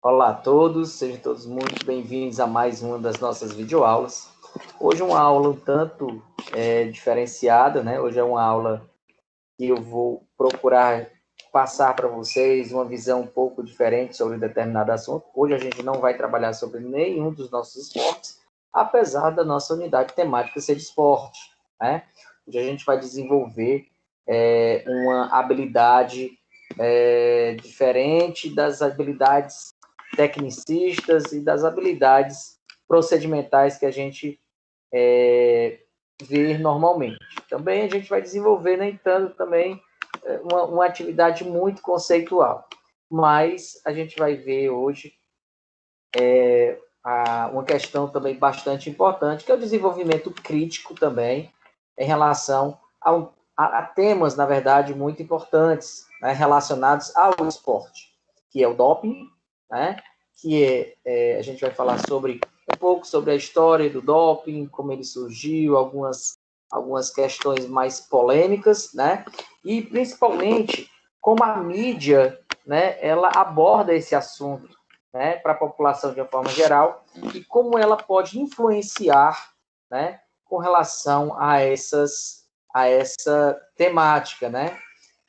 Olá a todos, sejam todos muito bem-vindos a mais uma das nossas videoaulas. Hoje uma aula um tanto diferenciada, né? Hoje é uma aula que eu vou procurar passar para vocês uma visão um pouco diferente sobre determinado assunto. Hoje a gente não vai trabalhar sobre nenhum dos nossos esportes, apesar da nossa unidade temática ser de esporte, né? Hoje a gente vai desenvolver uma habilidade diferente das habilidades tecnicistas e das habilidades procedimentais que a gente vê normalmente. Também a gente vai desenvolver, no entanto, também uma atividade muito conceitual. Mas a gente vai ver hoje uma questão também bastante importante, que é o desenvolvimento crítico também, em relação a temas, na verdade, muito importantes, né, relacionados ao esporte, que é o doping, né, que a gente vai falar um pouco sobre a história do doping, como ele surgiu, algumas questões mais polêmicas, né, e principalmente como a mídia, né, ela aborda esse assunto, né, para a população de uma forma geral, e como ela pode influenciar, né, com relação a essa temática, né?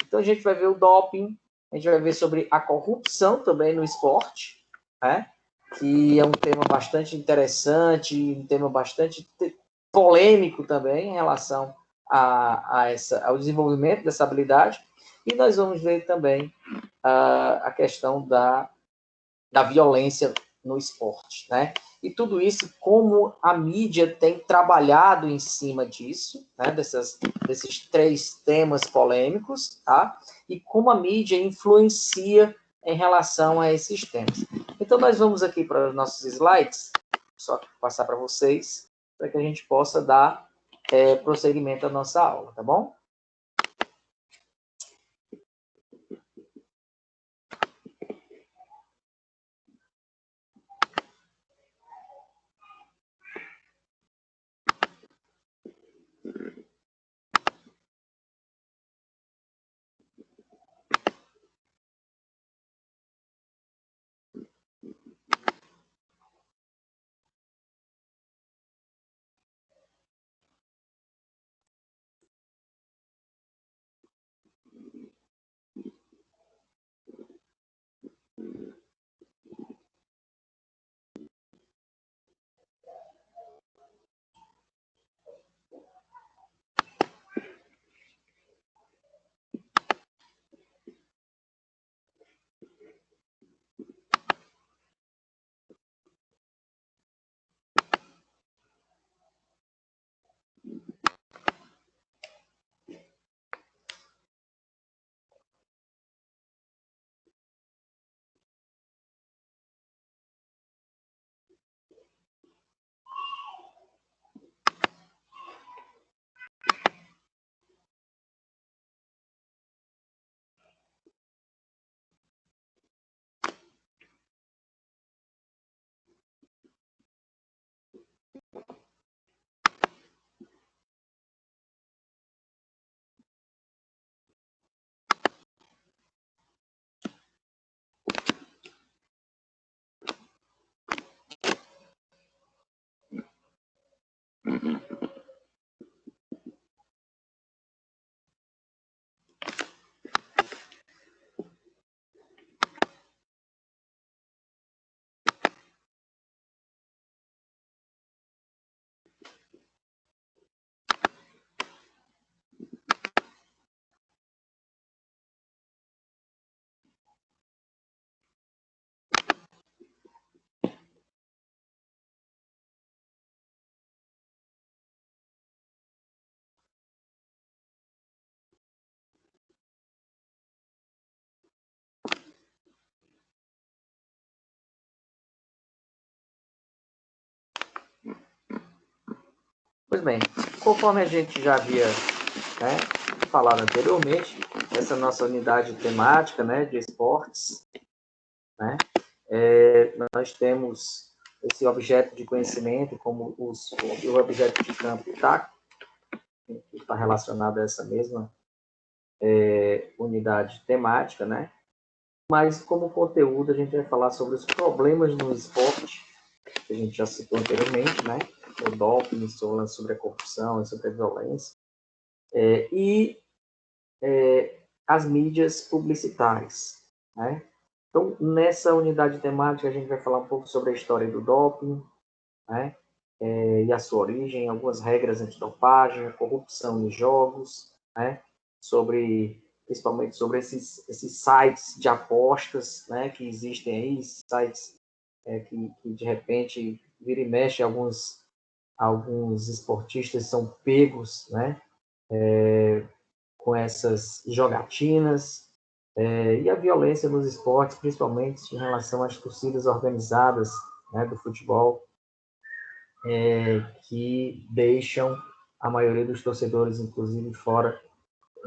Então a gente vai ver o doping, a gente vai ver sobre a corrupção também no esporte, né? Que é um tema bastante interessante, um tema bastante polêmico também em relação ao desenvolvimento dessa habilidade. E nós vamos ver também a questão da violência no esporte, né? E tudo isso, como a mídia tem trabalhado em cima disso, né? Desses três temas polêmicos, tá? E como a mídia influencia em relação a esses temas. Então, nós vamos aqui para os nossos slides, só passar para vocês, para que a gente possa dar prosseguimento à nossa aula, tá bom? Pois bem, conforme a gente já havia, né, falado anteriormente, essa nossa unidade temática, né, de esportes, né, nós temos esse objeto de conhecimento como o objeto de campo tá que está relacionado a essa mesma unidade temática, né? Mas, como conteúdo, a gente vai falar sobre os problemas no esporte, que a gente já citou anteriormente, né? O doping, sobre a corrupção, sobre a violência, e as mídias publicitárias, né? Então, nessa unidade temática, a gente vai falar um pouco sobre a história do doping, né? E a sua origem, algumas regras antidopagem, a corrupção nos jogos, né? Principalmente sobre esses sites de apostas, né? Que existem aí, sites que de repente vira e mexe alguns esportistas são pegos, né? Com essas jogatinas, e a violência nos esportes, principalmente em relação às torcidas organizadas, né, do futebol, que deixam a maioria dos torcedores, inclusive, fora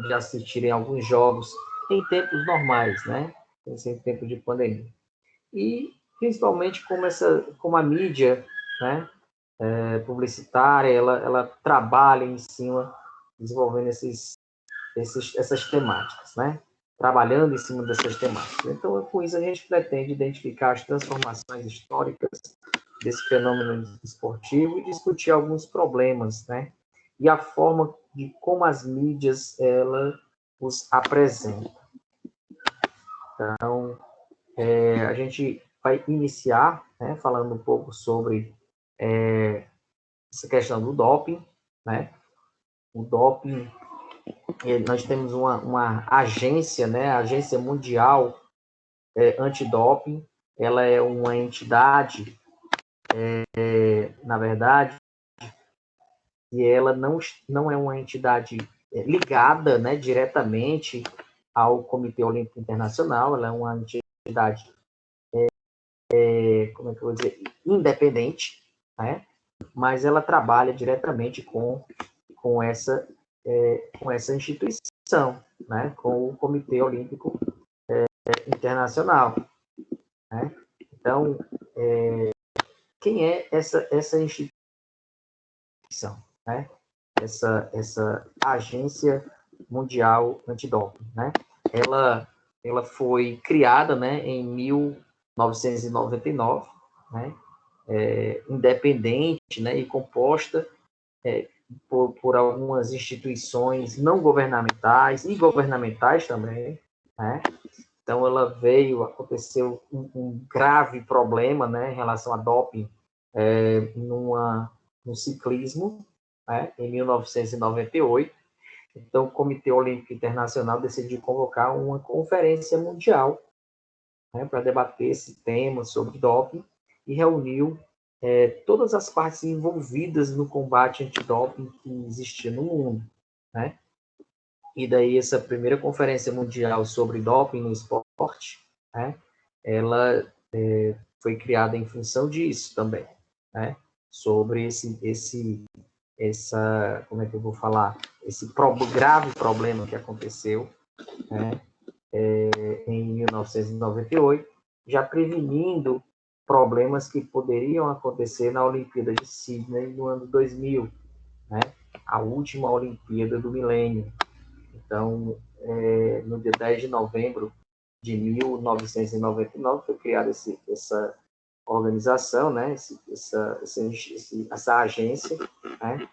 de assistirem alguns jogos em tempos normais, né, em tempo de pandemia. E, principalmente, como a mídia, né, publicitária, ela trabalha em cima, desenvolvendo essas temáticas, né? Trabalhando em cima dessas temáticas. Então, com isso, a gente pretende identificar as transformações históricas desse fenômeno esportivo e discutir alguns problemas, né? E a forma de como as mídias os apresentam. Então, a gente vai iniciar, né, falando um pouco sobre essa questão do doping, né? O doping, nós temos uma agência, né, a Agência Mundial Antidoping. Ela é uma entidade, na verdade, e ela não é uma entidade ligada, né, diretamente ao Comitê Olímpico Internacional. Ela é uma entidade, como é que eu vou dizer, independente, né, mas ela trabalha diretamente com essa instituição, né, com o Comitê Olímpico Internacional, né? Então, quem é essa instituição, né? Essa Agência Mundial Antidoping, né? Ela foi criada, né, em 1999, né? Independente, né, e composta por algumas instituições não governamentais e governamentais também, né? Então, aconteceu um grave problema, né, em relação a doping no ciclismo, né, em 1998. Então, o Comitê Olímpico Internacional decidiu convocar uma conferência mundial, né, para debater esse tema sobre doping, e reuniu todas as partes envolvidas no combate antidoping que existia no mundo, né? E daí essa primeira conferência mundial sobre doping no esporte, né, ela foi criada em função disso também, né? Sobre como é que eu vou falar, esse grave problema que aconteceu, né, em 1998, já prevenindo problemas que poderiam acontecer na Olimpíada de Sydney no ano 2000, né? A última Olimpíada do milênio. Então, no dia 10 de novembro de 1999, foi criada essa organização, né? Essa agência, né?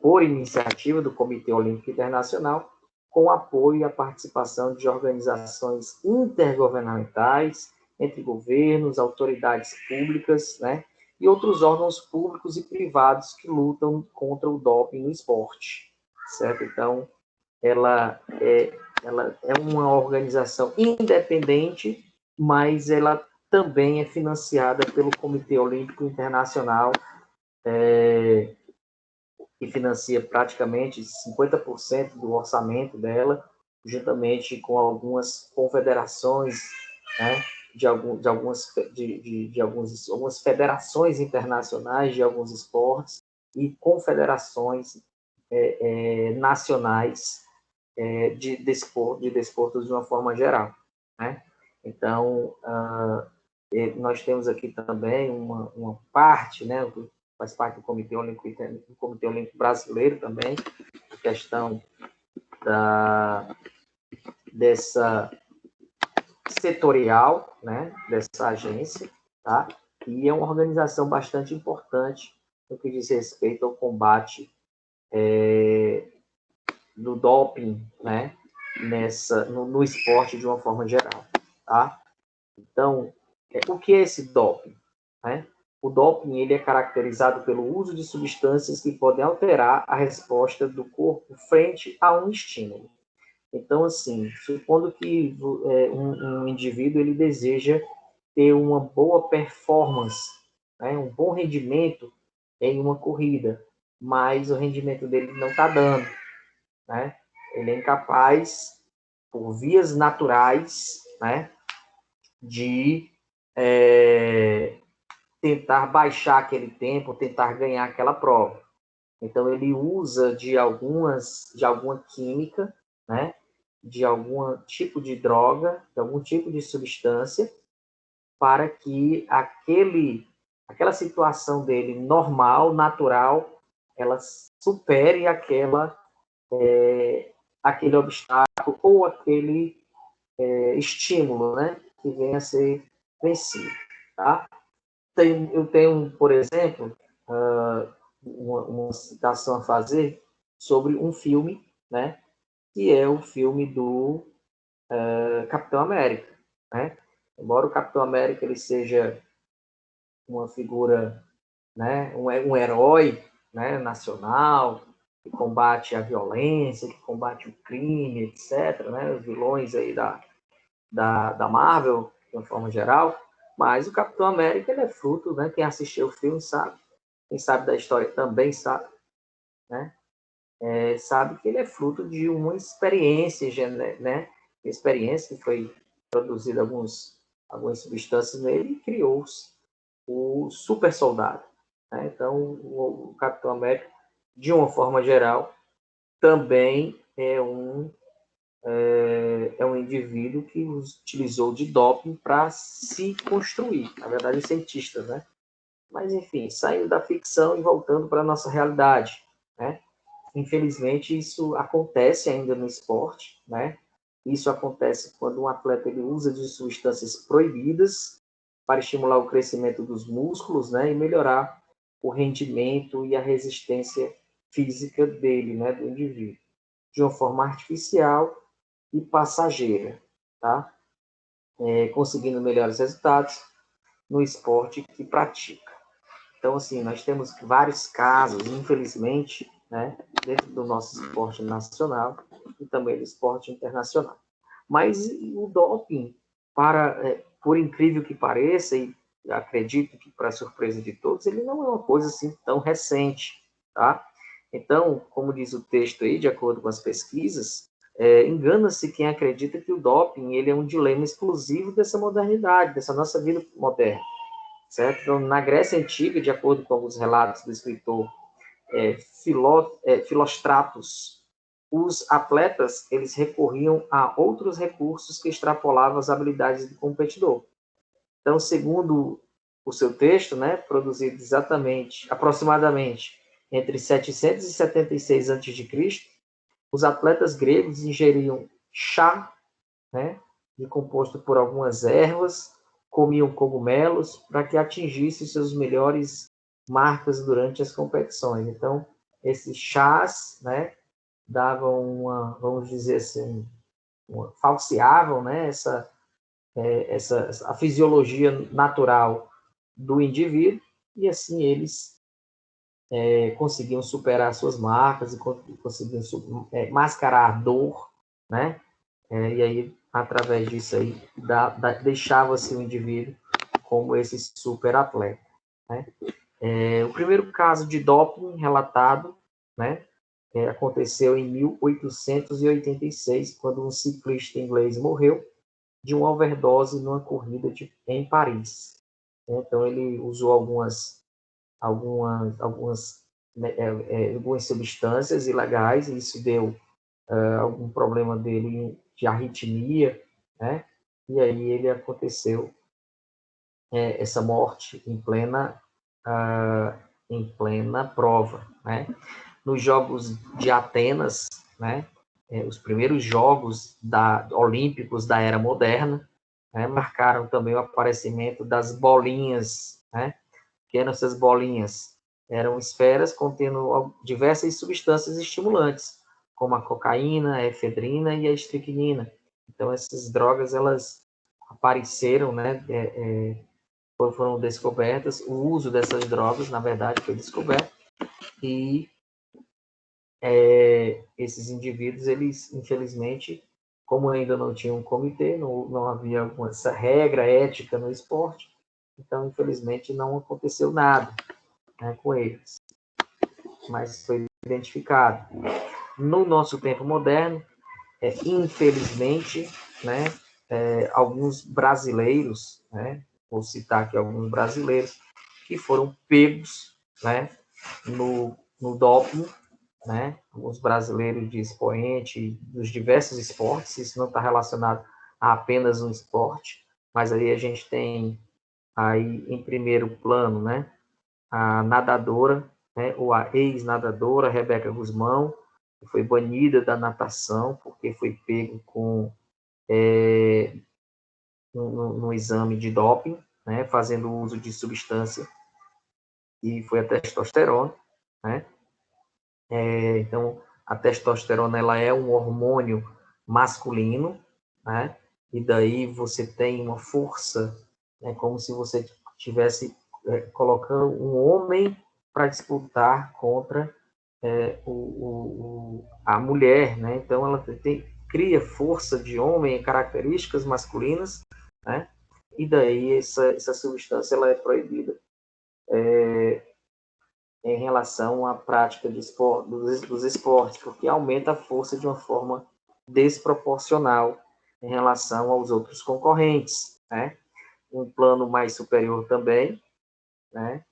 Por iniciativa do Comitê Olímpico Internacional, com apoio e a participação de organizações intergovernamentais, entre governos, autoridades públicas, né? E outros órgãos públicos e privados que lutam contra o doping no esporte, certo? Então, ela é uma organização independente, mas ela também é financiada pelo Comitê Olímpico Internacional, que financia praticamente 50% do orçamento dela, juntamente com algumas confederações, né, algumas federações internacionais de alguns esportes e confederações nacionais de desportos de uma forma geral, né? Então, nós temos aqui também uma parte, né, faz parte do Comitê Olímpico Brasileiro também, a questão dessa setorial, né, dessa agência, tá? E é uma organização bastante importante no que diz respeito ao combate do doping, né, no esporte de uma forma geral, tá? Então, o que é esse doping, né? O doping ele é caracterizado pelo uso de substâncias que podem alterar a resposta do corpo frente a um estímulo. Então, assim, supondo que um indivíduo ele deseja ter uma boa performance, né, um bom rendimento em uma corrida, mas o rendimento dele não está dando, né? Ele é incapaz, por vias naturais, né, de tentar baixar aquele tempo, tentar ganhar aquela prova. Então ele usa de alguma química, né, de algum tipo de droga, de algum tipo de substância, para que aquela situação dele normal, natural, ela supere aquele obstáculo ou aquele estímulo, né, que venha a ser vencido, tá? Eu tenho, por exemplo, uma citação a fazer sobre um filme, né, que é o filme do Capitão América, né? Embora o Capitão América ele seja uma figura, né, um herói, né, nacional, que combate a violência, que combate o crime, etc., né, os vilões aí da Marvel, de uma forma geral, mas o Capitão América ele é fruto, né, quem assistiu o filme sabe, quem sabe da história também sabe, né, sabe que ele é fruto de uma experiência, né, experiência que foi produzida algumas substâncias nele e criou-se o super soldado. Né? Então, o Capitão América, de uma forma geral, também é um indivíduo que utilizou de doping para se construir. Na verdade, os cientistas, né? Mas, enfim, saindo da ficção e voltando para a nossa realidade, né? Infelizmente, isso acontece ainda no esporte, né? Isso acontece quando um atleta ele usa de substâncias proibidas para estimular o crescimento dos músculos, né? E melhorar o rendimento e a resistência física dele, né? Do indivíduo, de uma forma artificial e passageira, tá? Conseguindo melhores resultados no esporte que pratica. Então, assim, nós temos vários casos, infelizmente, né, dentro do nosso esporte nacional e também do esporte internacional. Mas o doping, por incrível que pareça, e acredito que para surpresa de todos, ele não é uma coisa assim tão recente, tá? Então, como diz o texto aí, de acordo com as pesquisas, engana-se quem acredita que o doping ele é um dilema exclusivo dessa modernidade, dessa nossa vida moderna. Certo? Então, na Grécia Antiga, de acordo com alguns relatos do escritor Filostratos, os atletas eles recorriam a outros recursos que extrapolavam as habilidades do competidor. Então, segundo o seu texto, né, produzido aproximadamente entre 776 a.C., os atletas gregos ingeriam chá, né, composto por algumas ervas, comiam cogumelos para que atingissem seus melhores marcas durante as competições. Então, esses chás, né, davam vamos dizer assim, falseavam, né, a fisiologia natural do indivíduo e assim eles conseguiam superar suas marcas e conseguiam mascarar a dor, né? E aí, através disso aí, deixava-se o indivíduo como esse super atleta. Né? O primeiro caso de doping relatado, né, aconteceu em 1886, quando um ciclista inglês morreu de uma overdose numa corrida em Paris. Então, ele usou algumas substâncias ilegais, e isso deu algum problema dele de arritmia, né? E aí ele aconteceu essa morte em plena em plena prova, né? Nos Jogos de Atenas, né? Os primeiros Jogos Olímpicos da Era Moderna, né? Marcaram também o aparecimento das bolinhas, né? Que eram essas bolinhas? Eram esferas contendo diversas substâncias estimulantes, como a cocaína, a efedrina e a estricnina. Então, essas drogas, elas apareceram, né? Foram descobertas, o uso dessas drogas, na verdade, foi descoberto, e esses indivíduos, eles, infelizmente, como ainda não tinha um comitê, não havia essa regra ética no esporte, então, infelizmente, não aconteceu nada, né, com eles, mas foi identificado. No nosso tempo moderno, infelizmente, né, alguns brasileiros, né, vou citar aqui alguns brasileiros, que foram pegos, né, no doping, né, os brasileiros de expoente dos diversos esportes, isso não está relacionado a apenas um esporte, mas aí a gente tem aí em primeiro plano, né, a nadadora, né, ou a ex-nadadora Rebeca Guzmão, que foi banida da natação porque foi pego com no exame de doping, né, fazendo uso de substância, e foi a testosterona, né? Então, a testosterona, ela é um hormônio masculino, né? E daí você tem uma força, né, como se você tivesse colocando um homem para disputar contra a mulher, né? Então, ela cria força de homem, características masculinas, né? E daí essa substância, ela é proibida em relação à prática dos esportes, porque aumenta a força de uma forma desproporcional em relação aos outros concorrentes, né? Um plano mais superior também, né?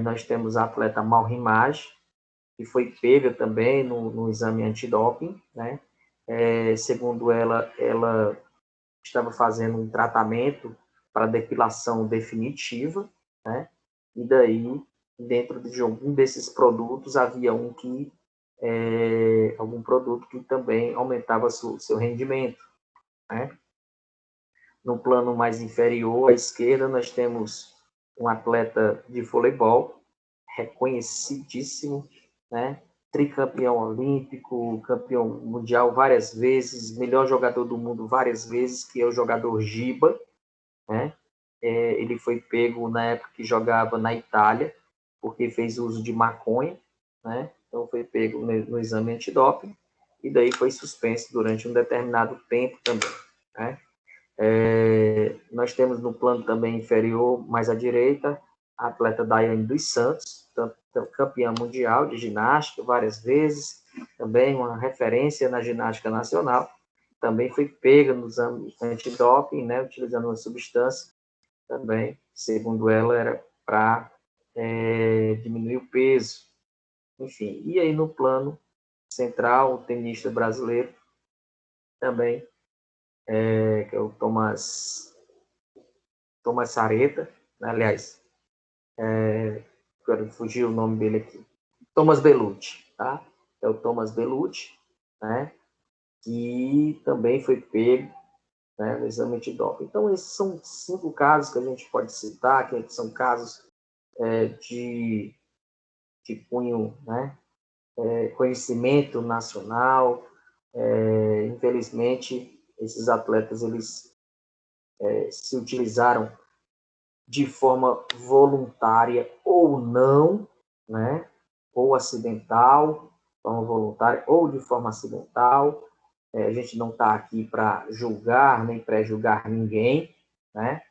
Nós temos a atleta Malrimage, que foi pega também no exame antidoping, né? Segundo ela estava fazendo um tratamento para depilação definitiva, né? E daí, dentro de algum desses produtos, havia algum produto que também aumentava seu rendimento, né? No plano mais inferior, à esquerda, nós temos um atleta de voleibol, reconhecidíssimo, né? Tricampeão olímpico, campeão mundial várias vezes, melhor jogador do mundo várias vezes, que é o jogador Giba, né? Ele foi pego na época que jogava na Itália, porque fez uso de maconha, né? Então foi pego no exame antidoping, e daí foi suspenso durante um determinado tempo também, né? Nós temos no plano também inferior, mais à direita, a atleta Daiane dos Santos, campeã mundial de ginástica várias vezes, também uma referência na ginástica nacional, também foi pega no exame antidoping, né, utilizando uma substância, também, segundo ela, era para diminuir o peso, enfim. E aí no plano central, o tenista brasileiro também, que é o Thomas Sareta, né? Aliás, quero fugir o nome dele aqui, Thomas Bellucci, tá? É o Thomas Bellucci, né? Que também foi pego, né, no exame antidoping. Então, esses são 5 casos que a gente pode citar, que são casos de cunho, né, conhecimento nacional. Infelizmente, esses atletas, eles se utilizaram de forma voluntária ou não, né? Ou acidental, forma voluntária, ou de forma acidental. A gente não está aqui para julgar, nem pré-julgar ninguém, né?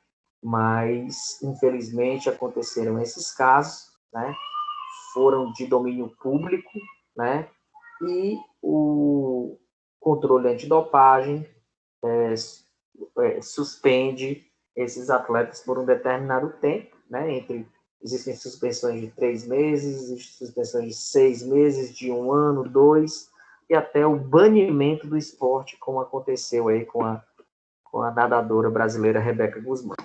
Mas, infelizmente, aconteceram esses casos, né? Foram de domínio público, né? E o controle antidopagem suspende esses atletas por um determinado tempo, né? Existem suspensões de 3 meses, existem suspensões de 6 meses, de 1 ano, 2, e até o banimento do esporte, como aconteceu aí com a nadadora brasileira Rebeca Guzmão,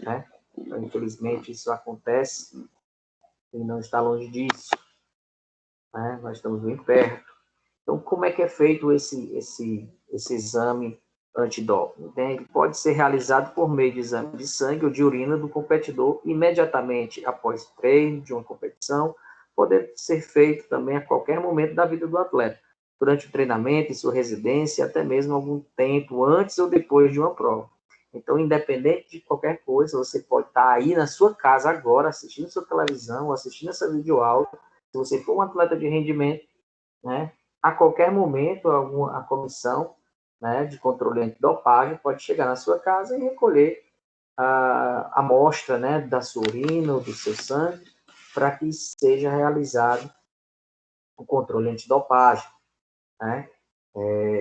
né? Então, infelizmente, isso acontece e não está longe disso, né? Nós estamos bem perto. Então, como é que é feito esse exame antidoping? Ele pode ser realizado por meio de exame de sangue ou de urina do competidor imediatamente após o treino de uma competição, podendo ser feito também a qualquer momento da vida do atleta, durante o treinamento, em sua residência, até mesmo algum tempo antes ou depois de uma prova. Então, independente de qualquer coisa, você pode estar aí na sua casa agora, assistindo sua televisão, assistindo essa videoaula. Se você for um atleta de rendimento, né, a qualquer momento, a comissão, né, de controle antidopagem pode chegar na sua casa e recolher a amostra, né, da sua urina ou do seu sangue, para que seja realizado o controle antidopagem, né?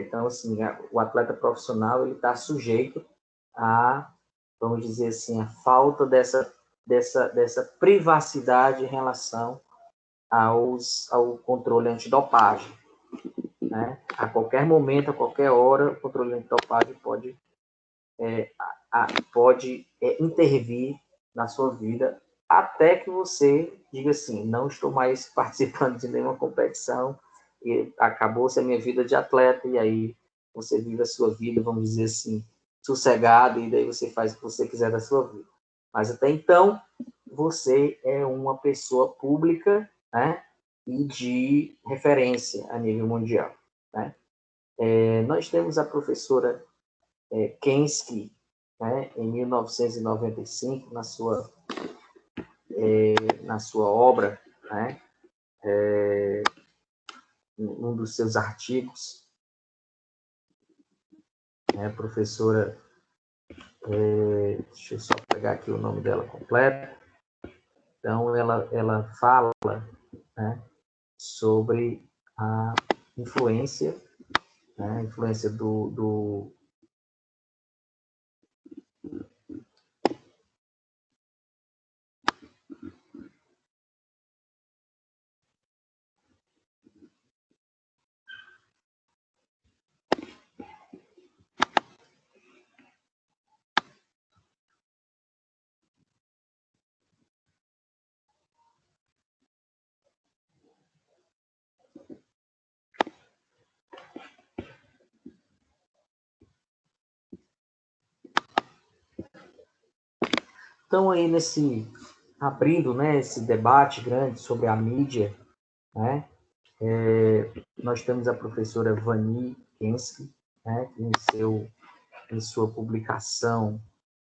Então, assim, o atleta profissional ele está sujeito a, vamos dizer assim, a falta dessa privacidade em relação ao controle antidopagem, né? A qualquer momento, a qualquer hora, o controle antidopagem pode intervir na sua vida até que você diga assim, não estou mais participando de nenhuma competição e acabou-se a minha vida de atleta, e aí você vive a sua vida, vamos dizer assim, sossegado, e daí você faz o que você quiser da sua vida. Mas até então, você é uma pessoa pública, né, e de referência a nível mundial, né? Nós temos a professora Kensky, né, em 1995, na sua obra, né, um dos seus artigos, né, professora, deixa eu só pegar aqui o nome dela completo. Então, ela fala, né, sobre a influência, né, a influência do Então, aí abrindo, né, esse debate grande sobre a mídia, né, nós temos a professora Vani Kensky, né, que em sua publicação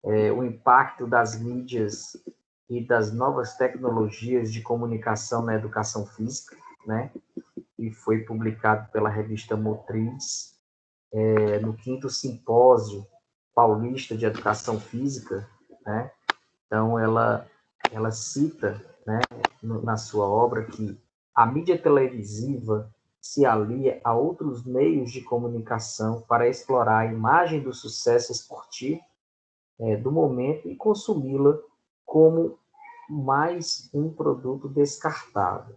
o impacto das mídias e das novas tecnologias de comunicação na educação física, né, e foi publicado pela revista Motriz, no 5º Simpósio Paulista de Educação Física, né. Então, ela cita, né, na sua obra que a mídia televisiva se alia a outros meios de comunicação para explorar a imagem do sucesso esportivo do momento e consumi-la como mais um produto descartável.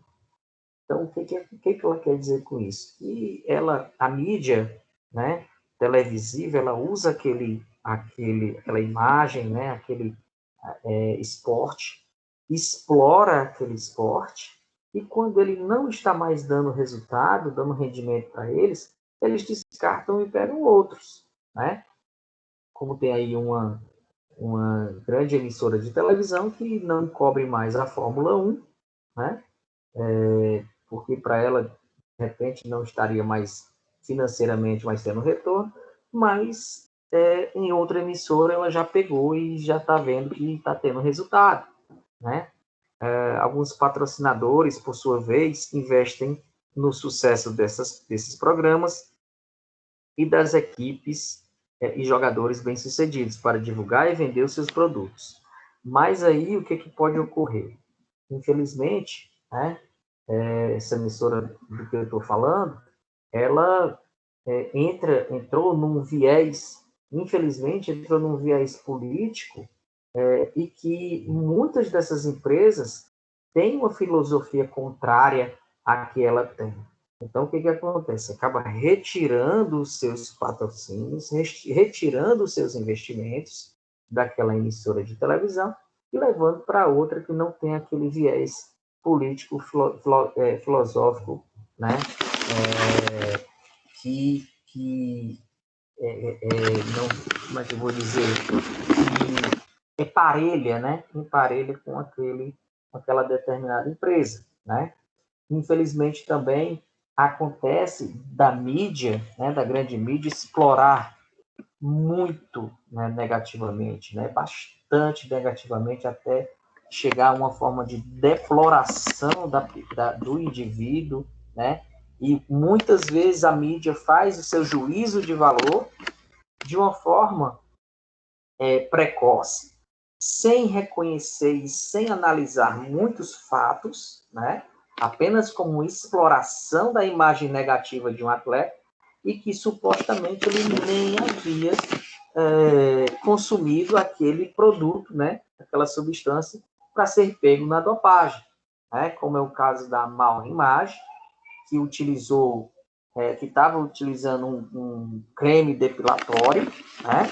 Então, o que ela quer dizer com isso? Que a mídia, né, televisiva, ela usa aquela imagem, né, aquele esporte, explora aquele esporte, e quando ele não está mais dando resultado, dando rendimento para eles descartam e pegam outros, né? Como tem aí uma grande emissora de televisão que não cobre mais a Fórmula 1, né? Porque para ela, de repente, não estaria mais financeiramente mais tendo retorno, mas em outra emissora ela já pegou e já está vendo que está tendo resultado, né? Alguns patrocinadores, por sua vez, investem no sucesso desses programas e das equipes e jogadores bem-sucedidos para divulgar e vender os seus produtos. Mas aí, o que pode ocorrer? Infelizmente, né, essa emissora do que eu estou falando, ela entrou num viés, infelizmente, entrou num viés político, e que muitas dessas empresas têm uma filosofia contrária à que ela tem. Então, o que acontece? Acaba retirando os seus patrocínios, retirando os seus investimentos daquela emissora de televisão e levando para outra que não tem aquele viés político, filosófico, né? Que não, como é que eu vou dizer, que emparelha, né? Emparelha com aquela determinada empresa, né? Infelizmente também acontece da mídia, né, da grande mídia, explorar muito, né, negativamente, né, bastante negativamente, até chegar a uma forma de defloração do indivíduo, né, e muitas vezes a mídia faz o seu juízo de valor de uma forma precoce, sem reconhecer e sem analisar muitos fatos, né, apenas como exploração da imagem negativa de um atleta, e que supostamente ele nem havia consumido aquele produto, né, aquela substância, para ser pego na dopagem, né, como é o caso da Mal Imagem, que utilizou, que estava utilizando um creme depilatório, né,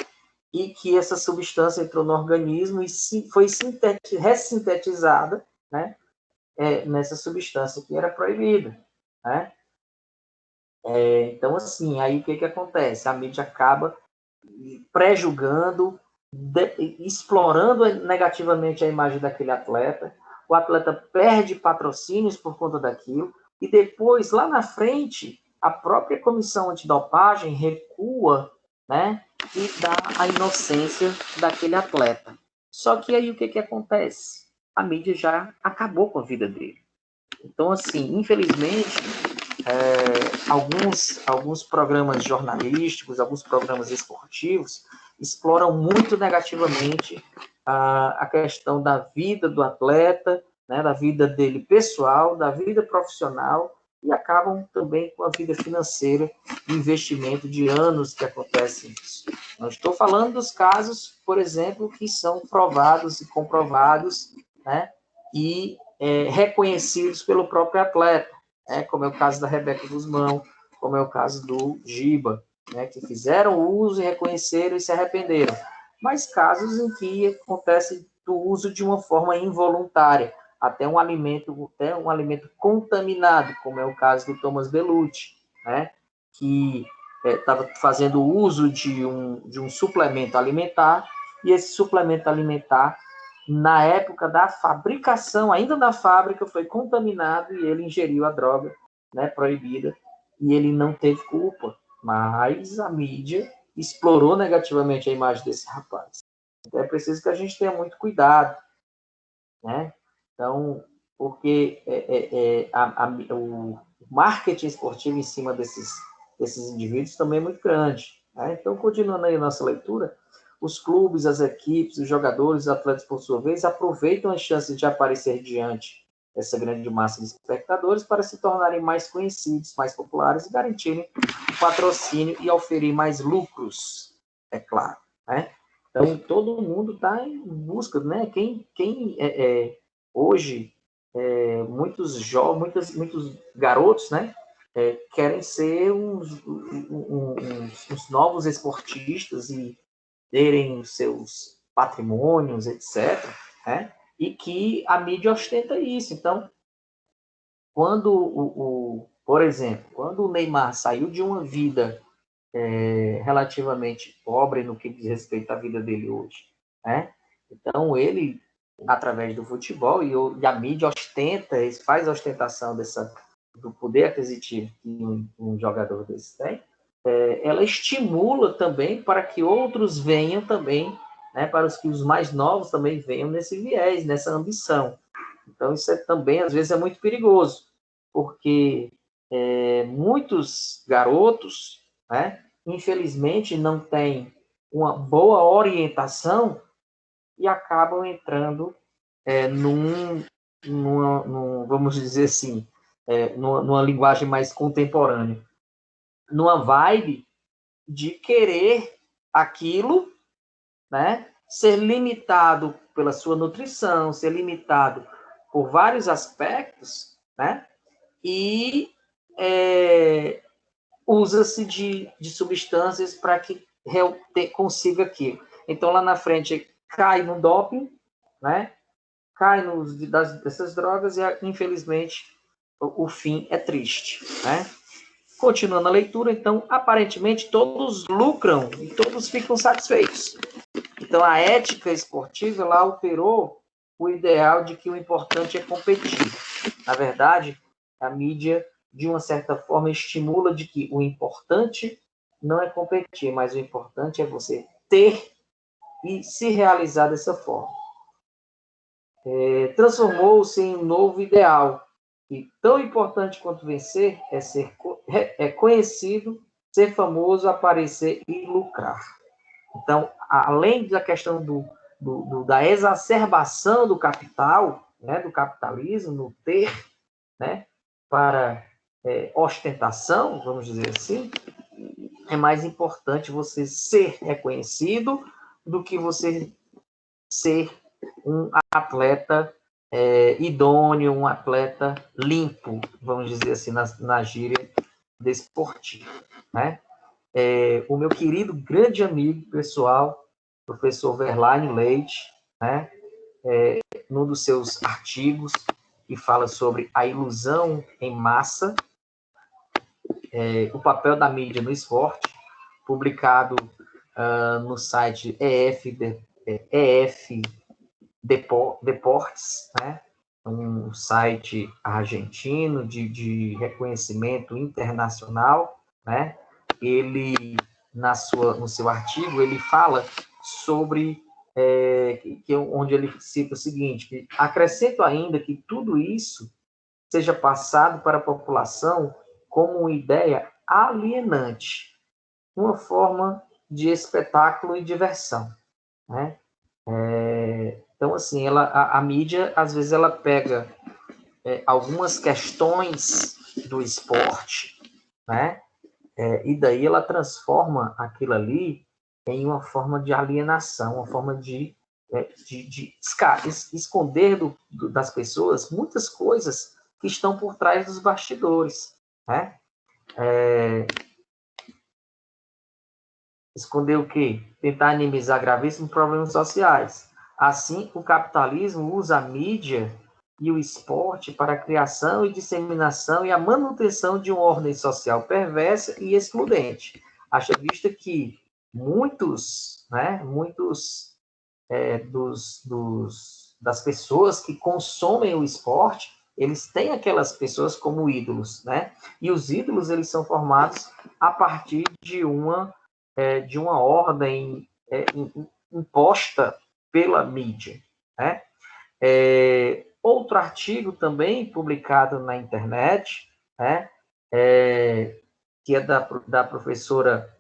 e que essa substância entrou no organismo e foi ressintetizada, né, nessa substância que era proibida, né. Então, assim, aí o que acontece? A mídia acaba pré-julgando, explorando negativamente a imagem daquele atleta, o atleta perde patrocínios por conta daquilo, e depois, lá na frente, a própria comissão antidopagem recua, né, e dá a inocência daquele atleta. Só que aí o que acontece? A mídia já acabou com a vida dele. Então, assim, infelizmente, alguns programas jornalísticos, alguns programas esportivos exploram muito negativamente a questão da vida do atleta, né, da vida dele pessoal, da vida profissional, e acabam também com a vida financeira, de investimento de anos que acontece isso. Não estou falando dos casos, por exemplo, que são provados e comprovados, né, e reconhecidos pelo próprio atleta, como é o caso da Rebeca Guzmão, como é o caso do Giba, né, que fizeram uso e reconheceram e se arrependeram. Mas casos em que acontece do uso de uma forma involuntária, até um alimento contaminado, como é o caso do Thomas Bellucci, né, que estava fazendo uso de um suplemento alimentar, e esse suplemento alimentar, na época da fabricação, ainda na fábrica, foi contaminado e ele ingeriu a droga, né, proibida, e ele não teve culpa, mas a mídia explorou negativamente a imagem desse rapaz. Então é preciso que a gente tenha muito cuidado, né? Então, porque o marketing esportivo em cima desses indivíduos também é muito grande, né? Então, continuando aí a nossa leitura, os clubes, as equipes, os jogadores, os atletas, por sua vez, aproveitam as chances de aparecer diante dessa grande massa de espectadores para se tornarem mais conhecidos, mais populares e garantirem patrocínio e oferir mais lucros, é claro, né? Então, todo mundo está em busca, né? Hoje, muitos garotos, né? Querem ser uns novos esportistas e terem seus patrimônios, etc., né? E que a mídia ostenta isso. Então, por exemplo, quando o Neymar saiu de uma vida relativamente pobre no que diz respeito à vida dele hoje, né? Então, ele, através do futebol, e a mídia ostenta, faz a ostentação do poder aquisitivo que um jogador desse tem, ela estimula também para que outros venham também, né, para que os mais novos também venham nesse viés, nessa ambição. Então, isso também, às vezes, é muito perigoso, porque muitos garotos, né, infelizmente, não têm uma boa orientação e acabam entrando vamos dizer assim, numa linguagem mais contemporânea, numa vibe de querer aquilo, né, ser limitado pela sua nutrição, ser limitado por vários aspectos, né, e usa-se de substâncias para que consiga aquilo. Então, lá na frente, cai no doping, né? cai dessas drogas e, infelizmente, o fim é triste, né? Continuando a leitura, então, aparentemente todos lucram e todos ficam satisfeitos. Então, a ética esportiva, ela alterou o ideal de que o importante é competir. Na verdade, a mídia, de uma certa forma, estimula de que o importante não é competir, mas o importante é você ter e se realizar dessa forma. Transformou-se em um novo ideal, e tão importante quanto vencer é ser conhecido, ser famoso, aparecer e lucrar. Então, além da questão da exacerbação do capital, né, do capitalismo, no ter, né, para ostentação, vamos dizer assim, é mais importante você ser reconhecido do que você ser um atleta idôneo, um atleta limpo, vamos dizer assim, na gíria desportiva, né? O meu querido grande amigo pessoal, professor Verlaine Leite, né? Num dos seus artigos, que fala sobre a ilusão em massa, o papel da mídia no esporte, publicado no site EF Deportes, né? Um site argentino de reconhecimento internacional, né? Ele, no seu artigo, ele fala sobre, onde ele cita o seguinte, que acrescento ainda que tudo isso seja passado para a população como uma ideia alienante, uma forma de espetáculo e diversão, né? Então, assim, a mídia, às vezes, ela pega algumas questões do esporte, né? E daí ela transforma aquilo ali em uma forma de alienação, uma forma de esconder das pessoas muitas coisas que estão por trás dos bastidores, né? Esconder o quê? Tentar minimizar gravíssimos problemas sociais. Assim, o capitalismo usa a mídia e o esporte para a criação e disseminação e a manutenção de uma ordem social perversa e excludente. Haja vista que muitos das pessoas que consomem o esporte, eles têm aquelas pessoas como ídolos, né? E os ídolos, eles são formados a partir de uma ordem imposta pela mídia, né? Outro artigo também publicado na internet, né? Que é da professora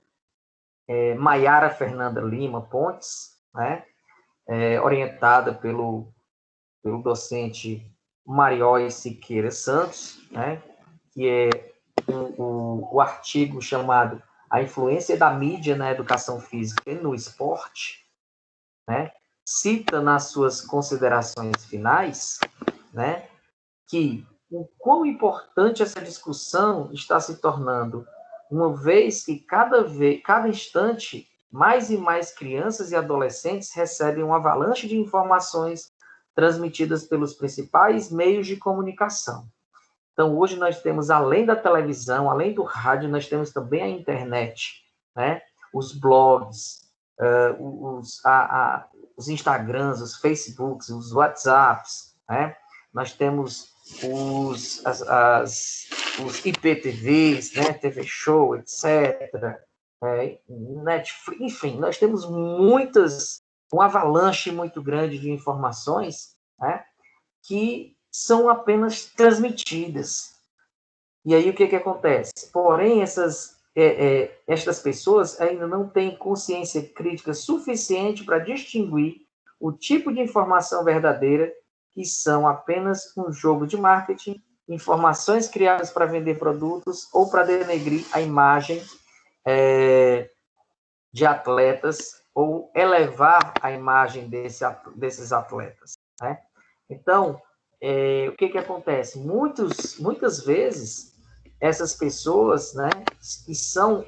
Maiara Fernanda Lima Pontes, né? Orientada pelo docente Mariói Siqueira Santos, né? Que é o artigo chamado A Influência da Mídia na Educação Física e no Esporte, né? Cita nas suas considerações finais, né, que o quão importante essa discussão está se tornando, uma vez que cada instante, mais e mais crianças e adolescentes recebem uma avalanche de informações transmitidas pelos principais meios de comunicação. Então, hoje nós temos, além da televisão, além do rádio, nós temos também a internet, né? Os blogs, os Instagrams, os Facebooks, os WhatsApps, né? Nós temos os IPTVs, né? TV Show, etc. Netflix, enfim, nós temos um avalanche muito grande de informações, né? Que são apenas transmitidas. E aí o que acontece? Porém, estas pessoas ainda não têm consciência crítica suficiente para distinguir o tipo de informação verdadeira, que são apenas um jogo de marketing, informações criadas para vender produtos ou para denegrir a imagem de atletas ou elevar a imagem desses atletas, né? Então, o que acontece? Muitas vezes, essas pessoas, né, que são,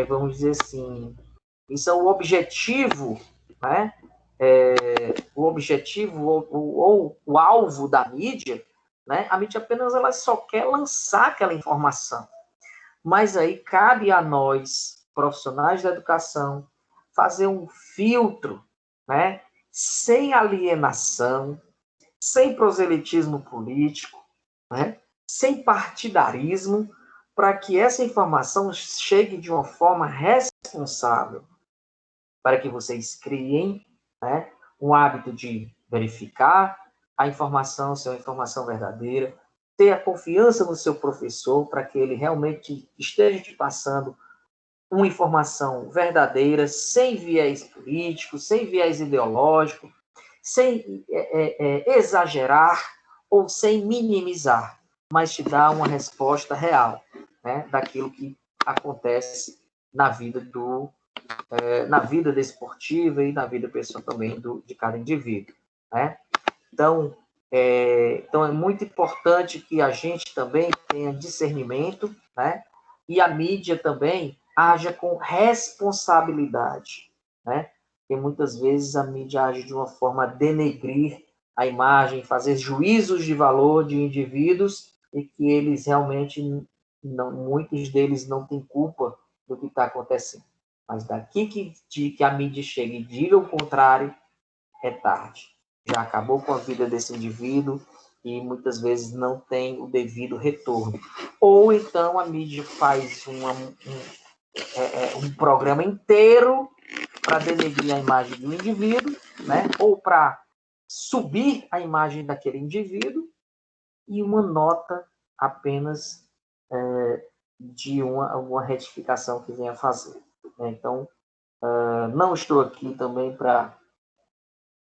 vamos dizer assim, que são o objetivo, né, o objetivo ou o alvo da mídia, né? A mídia apenas ela só quer lançar aquela informação. Mas aí cabe a nós, profissionais da educação, fazer um filtro, né? Sem alienação, sem proselitismo político, né? Sem partidarismo, para que essa informação chegue de uma forma responsável, para que vocês criem, né, um hábito de verificar a informação, se é uma informação verdadeira, ter a confiança no seu professor para que ele realmente esteja te passando uma informação verdadeira, sem viés político, sem viés ideológico, sem exagerar ou sem minimizar, mas te dar uma resposta real, né, daquilo que acontece na vida na vida desportiva e na vida pessoal também de cada indivíduo, né? Então, então é muito importante que a gente também tenha discernimento, né? E a mídia também haja com responsabilidade, né? Porque muitas vezes a mídia age de uma forma a denegrir a imagem, fazer juízos de valor de indivíduos e que eles realmente não, muitos deles não têm culpa do que está acontecendo. Mas daqui que a mídia chega e diga o contrário, é tarde. Já acabou com a vida desse indivíduo e muitas vezes não tem o devido retorno. Ou então a mídia faz um programa inteiro para denegrir a imagem do indivíduo, né? Ou para subir a imagem daquele indivíduo, e uma nota apenas de uma retificação que venha fazer. Né? Então, não estou aqui também para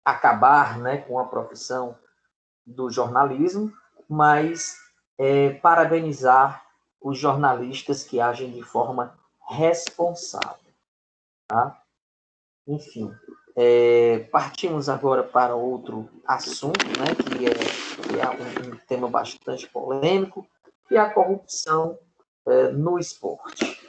acabar, né, com a profissão do jornalismo, mas parabenizar os jornalistas que agem de forma responsável. Tá? Enfim, partimos agora para outro assunto, né, que é um tema bastante polêmico, que é a corrupção no esporte.